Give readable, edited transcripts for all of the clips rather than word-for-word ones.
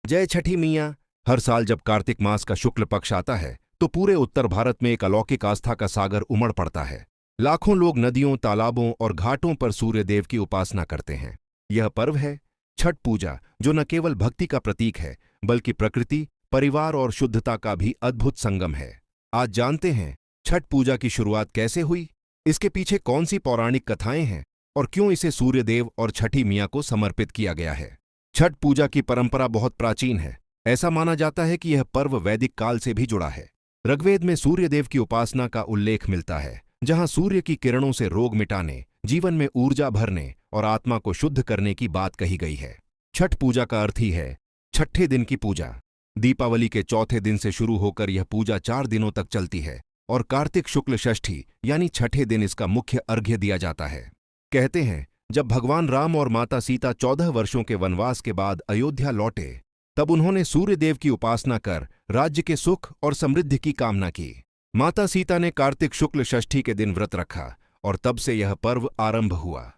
जय छठी मैया। हर साल जब कार्तिक मास का शुक्ल पक्ष आता है तो पूरे उत्तर भारत में एक अलौकिक आस्था का सागर उमड़ पड़ता है। लाखों लोग नदियों, तालाबों और घाटों पर सूर्य देव की उपासना करते हैं। यह पर्व है छठ पूजा, जो न केवल भक्ति का प्रतीक है बल्कि प्रकृति, परिवार और शुद्धता का भी अद्भुत संगम है। आज जानते हैं छठ पूजा की शुरुआत कैसे हुई, इसके पीछे कौन सी पौराणिक कथाएं हैं और क्यों इसे सूर्य देव और छठी मियां को समर्पित किया गया है। छठ पूजा की परंपरा बहुत प्राचीन है। ऐसा माना जाता है कि यह पर्व वैदिक काल से भी जुड़ा है। ऋग्वेद में सूर्यदेव की उपासना का उल्लेख मिलता है, जहां सूर्य की किरणों से रोग मिटाने, जीवन में ऊर्जा भरने और आत्मा को शुद्ध करने की बात कही गई है। छठ पूजा का अर्थ ही है छठे दिन की पूजा। दीपावली के चौथे दिन से शुरू होकर यह पूजा 4 दिनों तक चलती है और कार्तिक शुक्ल षष्ठी यानी छठे दिन इसका मुख्य अर्घ्य दिया जाता है। कहते हैं जब भगवान राम और माता सीता 14 वर्षों के वनवास के बाद अयोध्या लौटे, तब उन्होंने सूर्यदेव की उपासना कर राज्य के सुख और समृद्धि की कामना की। माता सीता ने कार्तिक शुक्ल षष्ठी के दिन व्रत रखा और तब से यह पर्व आरंभ हुआ।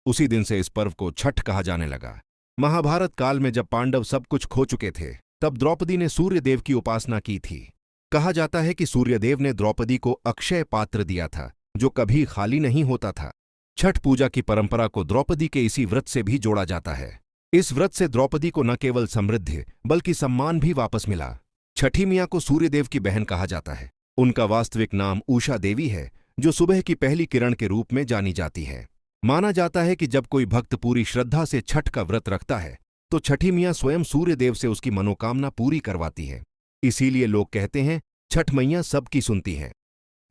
उसी दिन से इस पर्व को छठ कहा जाने लगा। महाभारत काल में जब पांडव सब कुछ खो चुके थे, तब द्रौपदी ने सूर्यदेव की उपासना की थी। कहा जाता है कि सूर्यदेव ने द्रौपदी को अक्षय पात्र दिया था, जो कभी खाली नहीं होता था। छठ पूजा की परंपरा को द्रौपदी के इसी व्रत से भी जोड़ा जाता है। इस व्रत से द्रौपदी को न केवल समृद्धि बल्कि सम्मान भी वापस मिला। छठी मियां को सूर्यदेव की बहन कहा जाता है। उनका वास्तविक नाम उषा देवी है, जो सुबह की पहली किरण के रूप में जानी जाती है। माना जाता है कि जब कोई भक्त पूरी श्रद्धा से छठ का व्रत रखता है तो छठी मियां स्वयं सूर्यदेव से उसकी मनोकामना पूरी करवाती है। इसीलिए लोग कहते हैं छठ मैया सबकी सुनती हैं।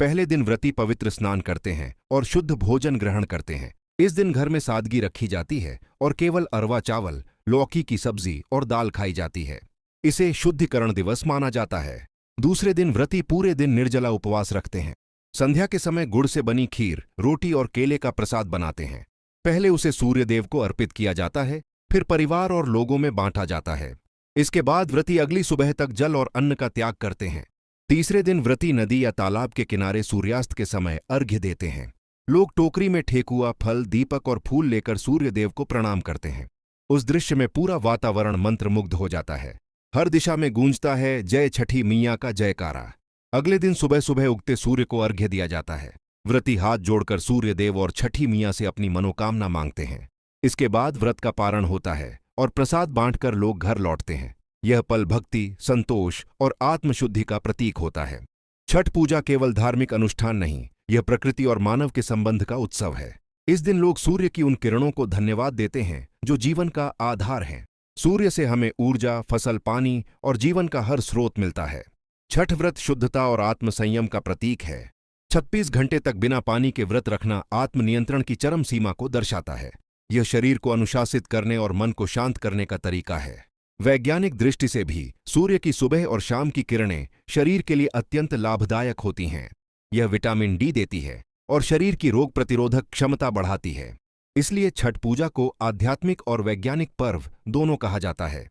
पहले दिन व्रती पवित्र स्नान करते हैं और शुद्ध भोजन ग्रहण करते हैं। इस दिन घर में सादगी रखी जाती है और केवल अरवा चावल, लौकी की सब्जी और दाल खाई जाती है। इसे शुद्धिकरण दिवस माना जाता है। दूसरे दिन व्रती पूरे दिन निर्जला उपवास रखते हैं। संध्या के समय गुड़ से बनी खीर, रोटी और केले का प्रसाद बनाते हैं। पहले उसे सूर्यदेव को अर्पित किया जाता है, फिर परिवार और लोगों में बांटा जाता है। इसके बाद व्रती अगली सुबह तक जल और अन्न का त्याग करते हैं। तीसरे दिन व्रती नदी या तालाब के किनारे सूर्यास्त के समय अर्घ्य देते हैं। लोग टोकरी में ठेकुआ, फल, दीपक और फूल लेकर सूर्यदेव को प्रणाम करते हैं। उस दृश्य में पूरा वातावरण मंत्रमुग्ध हो जाता है। हर दिशा में गूंजता है जय छठी मियां का जयकारा। अगले दिन सुबह सुबह उगते सूर्य को अर्घ्य दिया जाता है। व्रती हाथ जोड़कर सूर्यदेव और छठी मियां से अपनी मनोकामना मांगते हैं। इसके बाद व्रत का पारण होता है और प्रसाद बांटकर लोग घर लौटते हैं। यह पल भक्ति, संतोष और आत्मशुद्धि का प्रतीक होता है। छठ पूजा केवल धार्मिक अनुष्ठान नहीं, यह प्रकृति और मानव के संबंध का उत्सव है। इस दिन लोग सूर्य की उन किरणों को धन्यवाद देते हैं जो जीवन का आधार हैं। सूर्य से हमें ऊर्जा, फसल, पानी और जीवन का हर स्रोत मिलता है। छठ व्रत शुद्धता और आत्मसंयम का प्रतीक है। 36 घंटे तक बिना पानी के व्रत रखना आत्मनियंत्रण की चरम सीमा को दर्शाता है। यह शरीर को अनुशासित करने और मन को शांत करने का तरीका है। वैज्ञानिक दृष्टि से भी सूर्य की सुबह और शाम की किरणें शरीर के लिए अत्यंत लाभदायक होती हैं। यह विटामिन डी देती है और शरीर की रोग प्रतिरोधक क्षमता बढ़ाती है। इसलिए छठ पूजा को आध्यात्मिक और वैज्ञानिक पर्व दोनों कहा जाता है।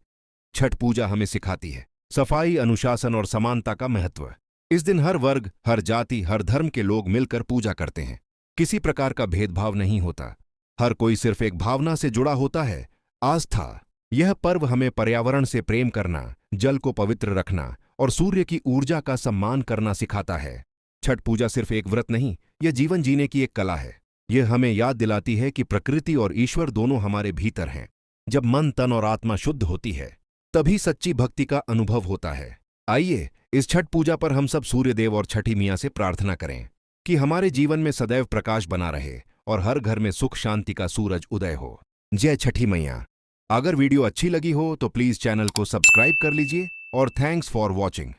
छठ पूजा हमें सिखाती है सफाई, अनुशासन और समानता का महत्व। इस दिन हर वर्ग, हर जाति, हर धर्म के लोग मिलकर पूजा करते हैं। किसी प्रकार का भेदभाव नहीं होता। हर कोई सिर्फ एक भावना से जुड़ा होता है, आस्था। यह पर्व हमें पर्यावरण से प्रेम करना, जल को पवित्र रखना और सूर्य की ऊर्जा का सम्मान करना सिखाता है। छठ पूजा सिर्फ एक व्रत नहीं, यह जीवन जीने की एक कला है। यह हमें याद दिलाती है कि प्रकृति और ईश्वर दोनों हमारे भीतर हैं। जब मन, तन और आत्मा शुद्ध होती है, तभी सच्ची भक्ति का अनुभव होता है। आइए इस छठ पूजा पर हम सब सूर्यदेव और छठी मियां से प्रार्थना करें कि हमारे जीवन में सदैव प्रकाश बना रहे और हर घर में सुख शांति का सूरज उदय हो। जय छठी मैया। अगर वीडियो अच्छी लगी हो तो प्लीज चैनल को सब्सक्राइब कर लीजिए और थैंक्स फॉर वॉचिंग।